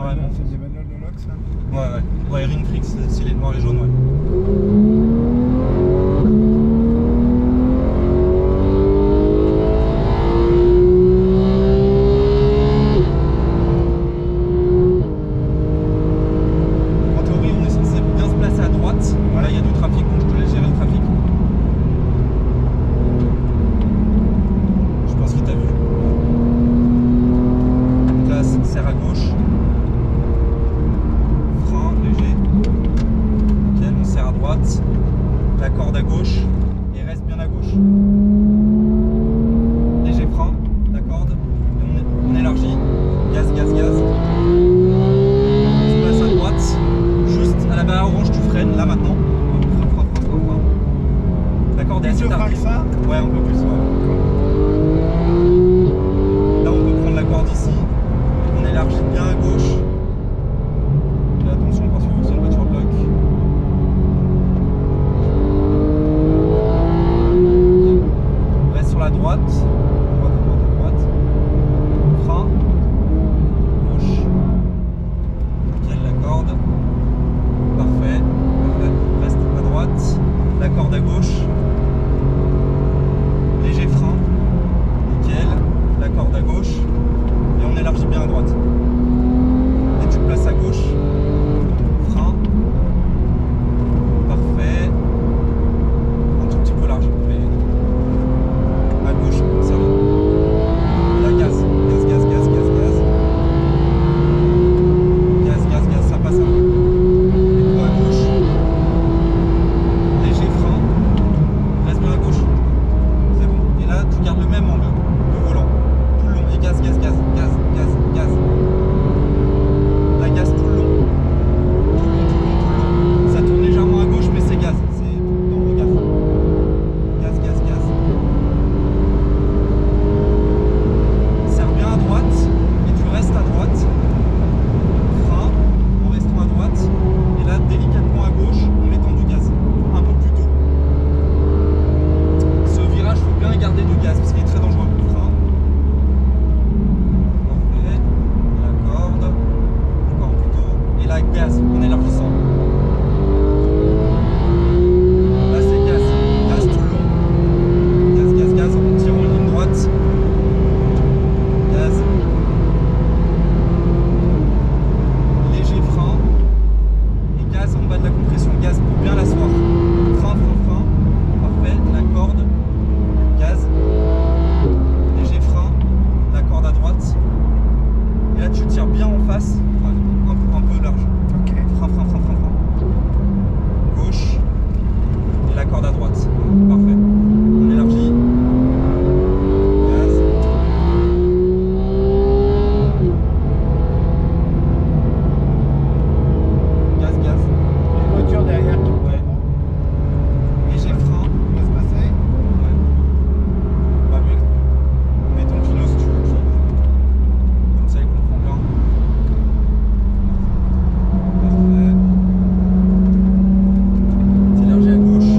Ouais, non. C'est des bagnoles de Lox, ça. Ouais. Wiring Tricks, c'est les noirs et les jaunes, ouais. En théorie, on est censé bien se placer à droite. Là, il y a du trafic, donc je te laisse gérer le trafic. Je pense qu'il t'a vu. Donc là, serre à gauche. Frein léger. Nickel, on serre à droite. La corde à gauche. Et reste bien à gauche. Léger frein, la corde. Et on élargit. Gaz, gaz, gaz. On se place à droite. Juste à la barre orange, tu freines. Là maintenant. Frein. La corde est assez Plus de frein que tardive. ça. Ouais, un peu plus. Ouais. Là, on peut prendre la corde ici. On élargit bien à gauche. Et attention parce que c'est une voiture bloc. On reste sur la droite. Droite. Frein. Gauche. Nickel, la corde. Parfait. Reste à droite. La corde à gauche. Léger frein. Nickel. La corde à gauche. Et on élargit bien à droite. Et tu te places à gauche. Frein. Parfait. Un tout petit peu large. Mais à gauche, ça va. Et là, gaz. Gaz, ça passe un peu. Et toi à gauche. Léger frein. Reste bien à gauche. C'est bon. Et là, tu gardes le même angle de volant. Tout le long. Et gaz. La gaz tout le long. Tout le long. Ça tourne légèrement à gauche, mais c'est gaz. C'est dans le gaz. Gaz. Serre bien à droite. Et tu restes à droite. Frein en restant à droite. Et là, délicatement à gauche en mettant du gaz. Un peu plus tôt. Ce virage, il faut bien garder du gaz parce qu'il est très dangereux. Frein. Parfait. La corde. Encore plus tôt. Et là, gaz en élargissant. Là, c'est gaz. Gaz tout le long. Gaz. En tirant une ligne droite. Gaz. Léger frein. Et gaz en bas de la compression. Gaz pour bien l'asseoir. Frein. Parfait. La corde. Gaz. Léger frein. La corde à droite. Et là, tu tires bien en face. Un peu large. Ok. Frein. Gauche. Et la corde à droite. Parfait. On élargit. Gaz. Gaz. Une voiture derrière qui Ouais. Léger frein. va se passer. Ouais. Bah, mets ton kilo si tu veux. Comme ça, il comprend bien. Parfait. T'élargis à gauche.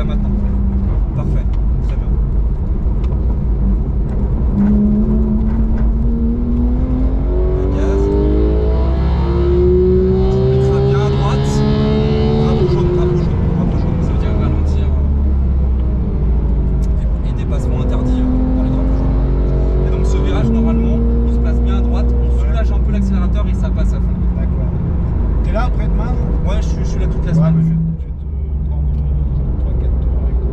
maintenant. Parfait, très bien. Le gaz. Tu te mettras bien à droite. Drapeau jaune, drapeau jaune, drapeau jaune. Ça veut dire ralentir et dépassement interdit dans les drapeaux jaunes. Et donc ce virage, normalement, on se place bien à droite, on soulage un peu l'accélérateur et ça passe à fond. D'accord. T'es là après-demain? Ouais, je suis là toute la Ouais, semaine. mais je vais te prendre 3-4 tours avec toi.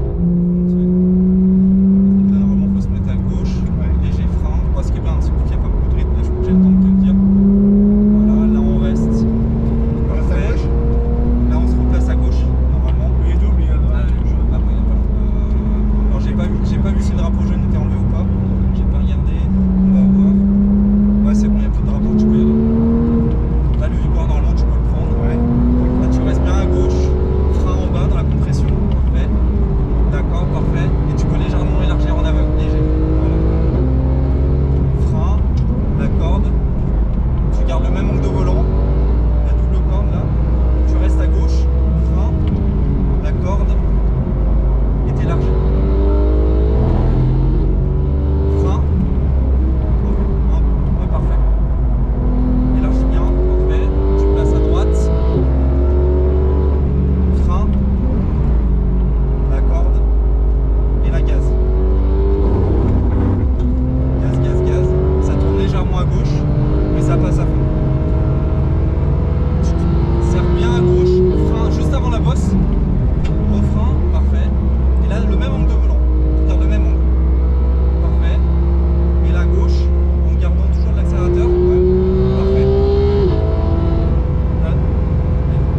Donc là, normalement, il faut se mettre à gauche, léger frein. Ce qui est bien, c'est qu'il n'y a pas beaucoup de rythme, là, j'ai le temps de te le dire. Voilà, là on reste. On reste à gauche? Là on se replace à gauche, normalement. Oui, double, il y a Ah, droite. ah ouais, il y a pas alors j'ai pas vu si le drapeau jaune était enlevé ou pas. J'ai pas regardé. On va voir. Ouais, c'est bon, il n'y a plus de drapeau, tu peux y aller. Là, le Vigor, normalement, tu peux le prendre. Ouais. Là, tu restes bien à gauche. Frein en bas dans la compression. Parfait. D'accord, parfait. Et tu peux légèrement élargir en aveugle. Léger. Voilà. Frein, la corde. Tu gardes le même angle de volant. La double corde là. Tu restes à gauche. Frein, la corde. Et t'élargis. Frein. Ouais, parfait. Élargis bien, parfait. Tu places à droite. Frein. La corde. Et la gaz. Gaz, gaz, gaz. Ça tourne légèrement à gauche, mais ça passe à fond. Tu te serres bien à gauche. Frein juste avant la bosse. Refrein, parfait. Et là, le même angle de volant. Tu gardes le même angle. Parfait. Et la gauche, en gardant toujours l'accélérateur. Ouais. Parfait. Là.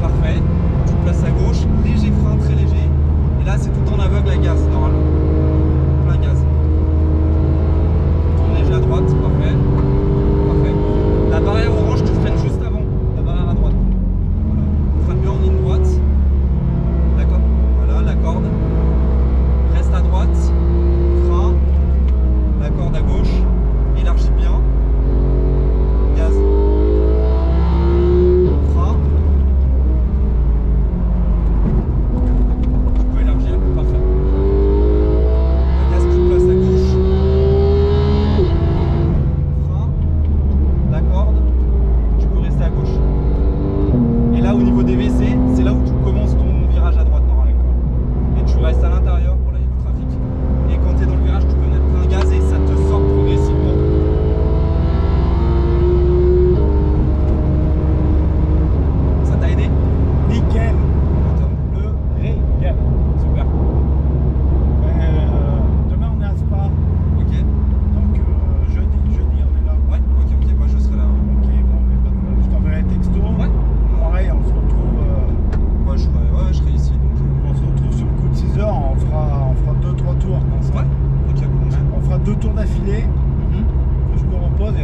Parfait. Tu te places à gauche. Léger frein, très léger. Et là, c'est tout en aveugle à gaz, normalement. Plein gaz. Tourne léger à droite. Parfait. Parfait. La barrière orange, tu freines juste avant. La barrière à droite. Voilà. Freine bien en ligne droite. D'accord. Voilà, la corde. Reste à droite. Frein. La corde à gauche. Élargis bien. Gaz. Frein. Tu peux élargir. Parfait. La gaz, tu te places à gauche. Frein. La corde. Tu peux rester à gauche. Et là, au niveau des WC, c'est là où tu commences ton virage à droite normalement. Et tu restes à l'intérieur pour là, il y a du trafic. Et quand tu es dans le virage, tu peux mettre plein gaz et ça te sort progressivement. Ça t'a aidé? Nickel. Top. Le régal. Super. Demain, on est à Spa. Ok. Donc, jeudi, on est là. Ouais, ok, moi je serai là. Ok, bon, mais pas de problème. Je t'enverrai un texto. Ouais. Pareil, on se retrouve. Moi je serai ici donc. On se retrouve sur le coup de 6 heures. On fera 2-3 tours. Ouais. Ok, cool. On fera 2 tours d'affilée. Je me repose et